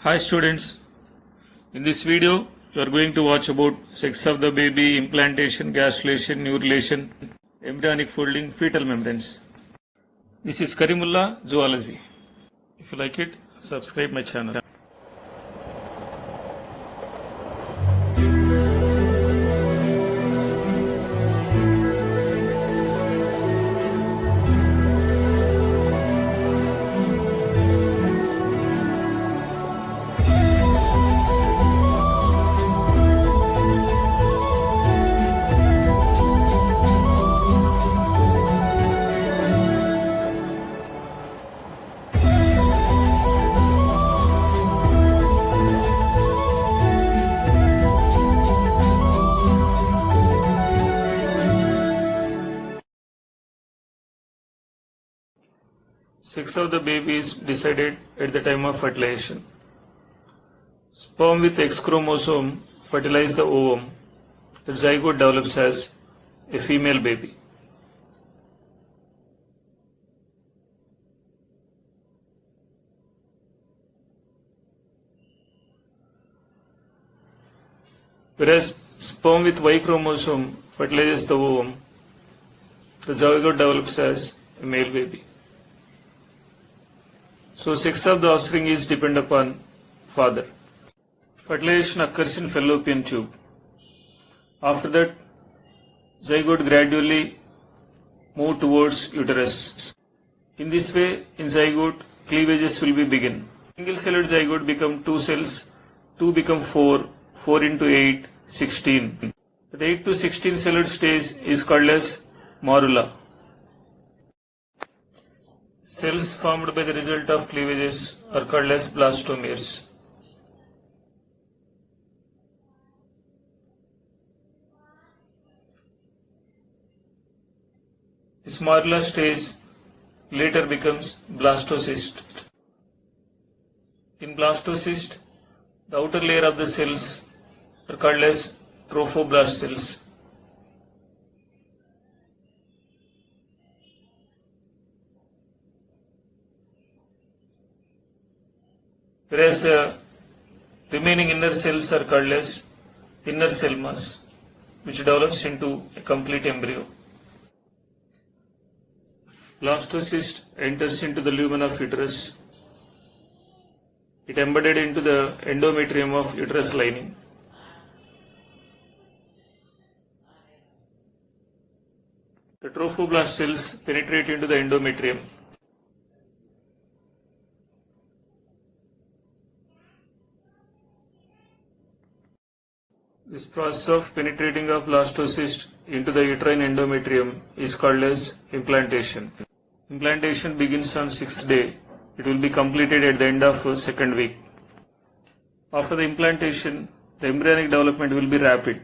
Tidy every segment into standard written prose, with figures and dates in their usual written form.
Hi students, in this video you are going to watch about sex of the baby, implantation, gastrulation, neurulation, embryonic folding, fetal membranes. This is Karimullah Zoology. If you like it, subscribe my channel. Sex of the baby is decided at the time of fertilization. Sperm with X chromosome fertilize the ovum. The zygote develops as a female baby. Whereas sperm with Y chromosome fertilizes the ovum, the zygote develops as a male baby. So sex of the offspring is dependent upon father. Fertilization occurs in fallopian tube. After that, zygote gradually move towards uterus. In this way, in zygote, cleavages will be begin. Single-celled zygote become 2 cells, 2 become 4, 4 into 8, 16. The 8 to 16 celled stage is called as morula. Cells formed by the result of cleavages are called as blastomeres. This morula stage later becomes blastocyst. In blastocyst, the outer layer of the cells are called as trophoblast cells. Whereas remaining inner cells are called as inner cell mass, which develops into a complete embryo. Blastocyst enters into the lumen of uterus. It embedded into the endometrium of uterus lining. The trophoblast cells penetrate into the endometrium. This process of penetrating of blastocyst into the uterine endometrium is called as implantation. Implantation begins on 6th day. It will be completed at the end of 2nd week. After the implantation, the embryonic development will be rapid.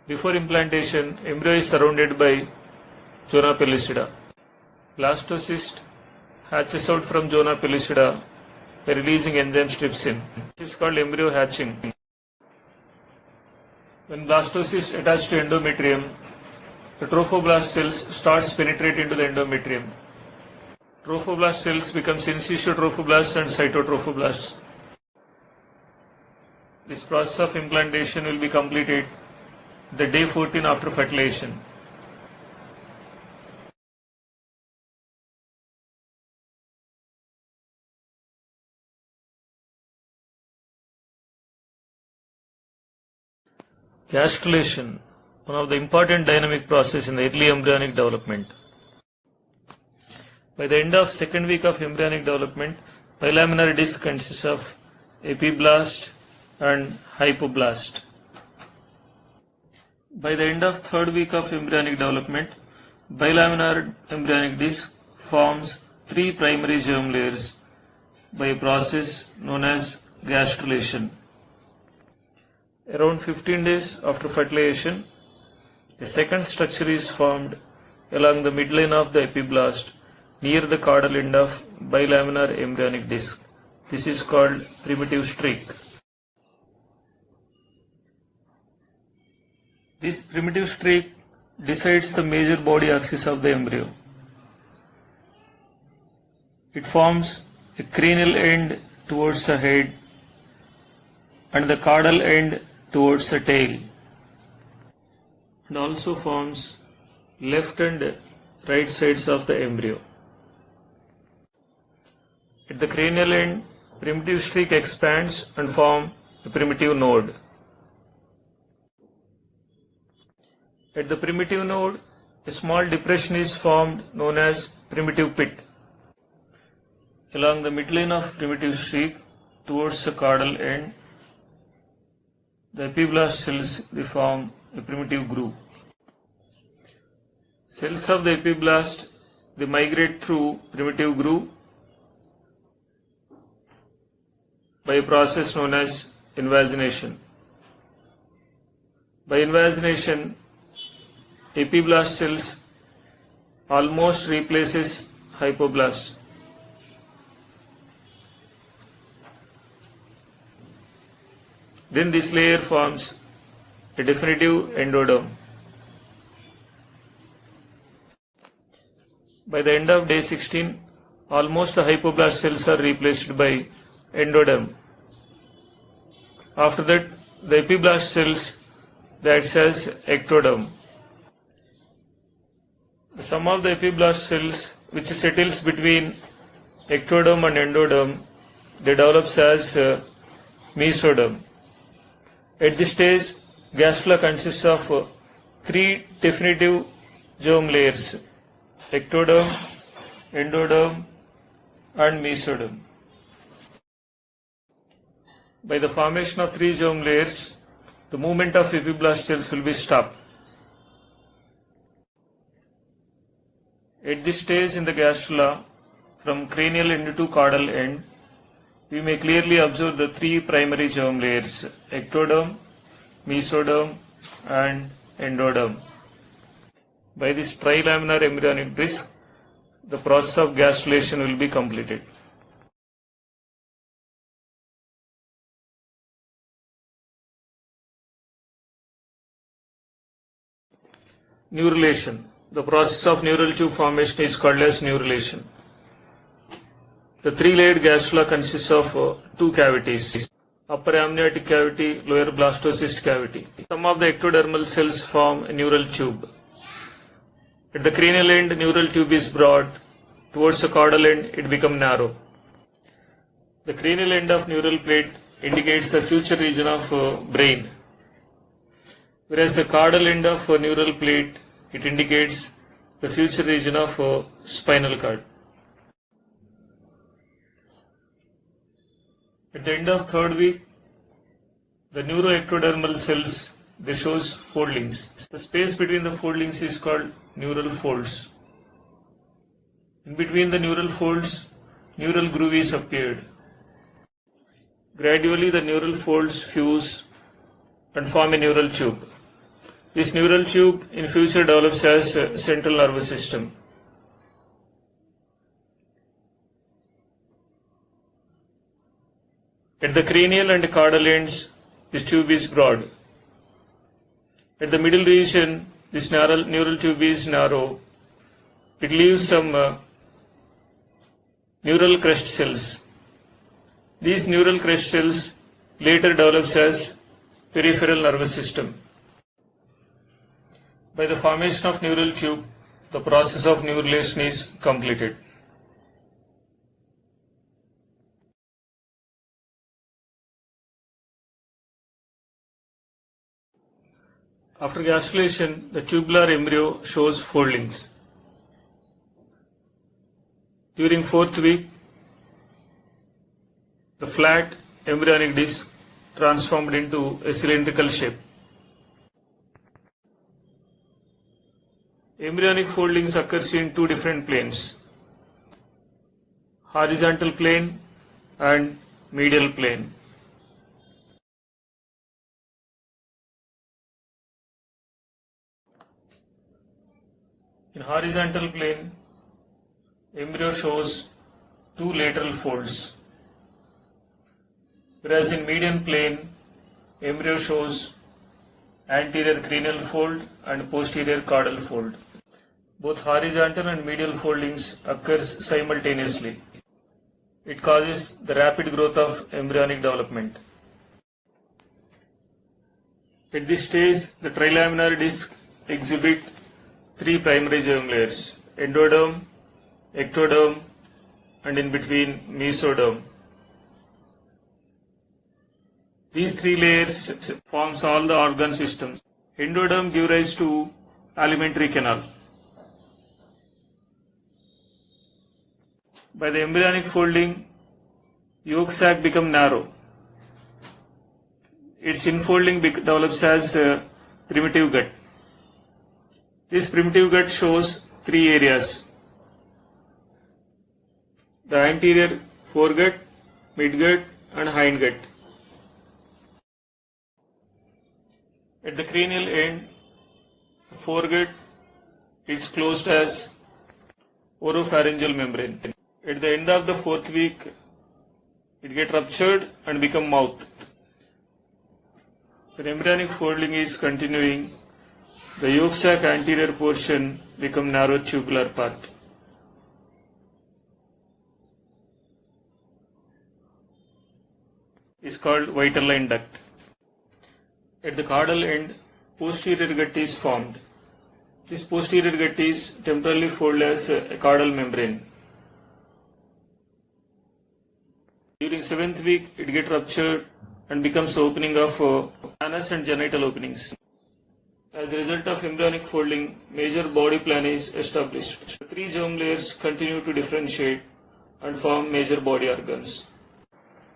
Before implantation, embryo is surrounded by zona pellucida. Blastocyst hatches out from zona pellucida by releasing enzyme trypsin. This is called embryo hatching. When blastocyst attached to endometrium, the trophoblast cells starts penetrate into the endometrium. Trophoblast cells become in situ trophoblasts and cytotrophoblasts. This process of implantation will be completed the day 14 after fertilization. Gastrulation, one of the important dynamic process in the early embryonic development. By the end of 2nd week of embryonic development, bilaminar disc consists of epiblast and hypoblast. By the end of 3rd week of embryonic development, bilaminar embryonic disc forms 3 primary germ layers by a process known as gastrulation. Around 15 days after fertilization, a second structure is formed along the midline of the epiblast near the caudal end of bilaminar embryonic disc. This is called primitive streak. This primitive streak decides the major body axis of the embryo. It forms a cranial end towards the head and the caudal end towards the tail, and also forms left and right sides of the embryo. At the cranial end, primitive streak expands and forms a primitive node. At the primitive node, a small depression is formed known as primitive pit. Along the midline of primitive streak towards the caudal end, the epiblast cells form a primitive groove. Cells of the epiblast migrate through primitive groove by a process known as invagination. By invagination, epiblast cells almost replaces hypoblast. Then this layer forms a definitive endoderm. By the end of day 16, almost the hypoblast cells are replaced by endoderm. After that, the epiblast cells acts as ectoderm. The sum of the epiblast cells which settles between ectoderm and endoderm, they develops as mesoderm. At this stage, gastrula consists of three definitive germ layers: ectoderm, endoderm, and mesoderm. By the formation of three germ layers, the movement of epiblast cells will be stopped. At this stage in the gastrula, from cranial end to caudal end, we may clearly observe the three primary germ layers: ectoderm, mesoderm, and endoderm. By this trilaminar embryonic disc, the process of gastrulation will be completed. Neurulation. The process of neural tube formation is called as neurulation. The three-layered gastrula consists of two cavities: upper amniotic cavity, lower blastocyst cavity. Some of the ectodermal cells form a neural tube. At the cranial end, neural tube is broad. Towards the caudal end, it becomes narrow. The cranial end of neural plate indicates the future region of brain, whereas the caudal end of neural plate, it indicates the future region of spinal cord. At the end of third week, the neuroectodermal cells, they shows foldings. The space between the foldings is called neural folds. In between the neural folds, neural grooves appeared. Gradually the neural folds fuse and form a neural tube. This neural tube in future develops as a central nervous system. At the cranial and caudal ends, this tube is broad. At the middle region, this neural tube is narrow. It leaves some neural crest cells. These neural crest cells later develops as peripheral nervous system. By the formation of neural tube, the process of neurulation is completed. After gastrulation, the tubular embryo shows foldings. During fourth week, the flat embryonic disc transformed into a cylindrical shape. Embryonic foldings occurs in two different planes: horizontal plane and medial plane. In horizontal plane, embryo shows two lateral folds, whereas in median plane, embryo shows anterior cranial fold and posterior caudal fold. Both horizontal and medial foldings occurs simultaneously. It causes the rapid growth of embryonic development. At this stage, the trilaminar disc exhibit three primary germ layers: endoderm, ectoderm, and in between mesoderm. These three layers forms all the organ systems. Endoderm give rise to alimentary canal. By the embryonic folding, yolk sac become narrow. Its infolding develops as a primitive gut. This primitive gut shows three areas: the anterior foregut, midgut, and hindgut. At the cranial end, the foregut is closed as oropharyngeal membrane. At the end of the fourth week, it gets ruptured and become mouth. When embryonic folding is continuing, the yolk sac anterior portion become narrow tubular part. Is called vitelline duct. At the caudal end, posterior gut is formed. This posterior gut is temporarily folded as a caudal membrane. During 7th week, it gets ruptured and becomes the opening of anus and genital openings. As a result of embryonic folding, major body plan is established. The three germ layers continue to differentiate and form major body organs.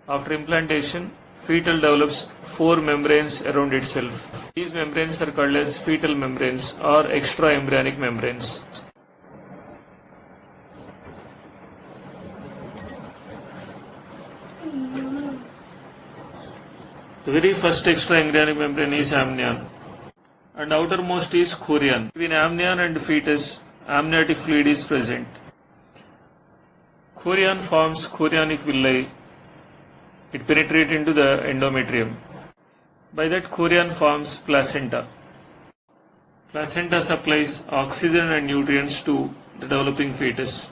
After implantation, fetal develops four membranes around itself. These membranes are called as fetal membranes or extraembryonic membranes. The very first extraembryonic membrane is amnion, and outermost is chorion. Between amnion and fetus, amniotic fluid is present. Chorion forms chorionic villi. It penetrates into the endometrium. By that, chorion forms placenta. Placenta supplies oxygen and nutrients to the developing fetus.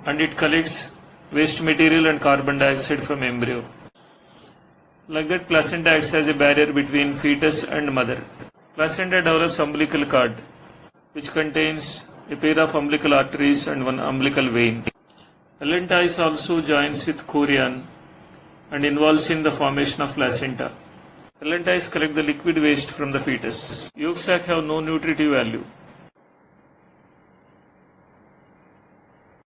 And it collects waste material and carbon dioxide from embryo. Like that, placenta acts as a barrier between fetus and mother. Placenta develops umbilical cord, which contains a pair of umbilical arteries and one umbilical vein. Allantois also joins with chorion and involves in the formation of placenta. Allantois collect the liquid waste from the fetus. Yolk sac have no nutritive value.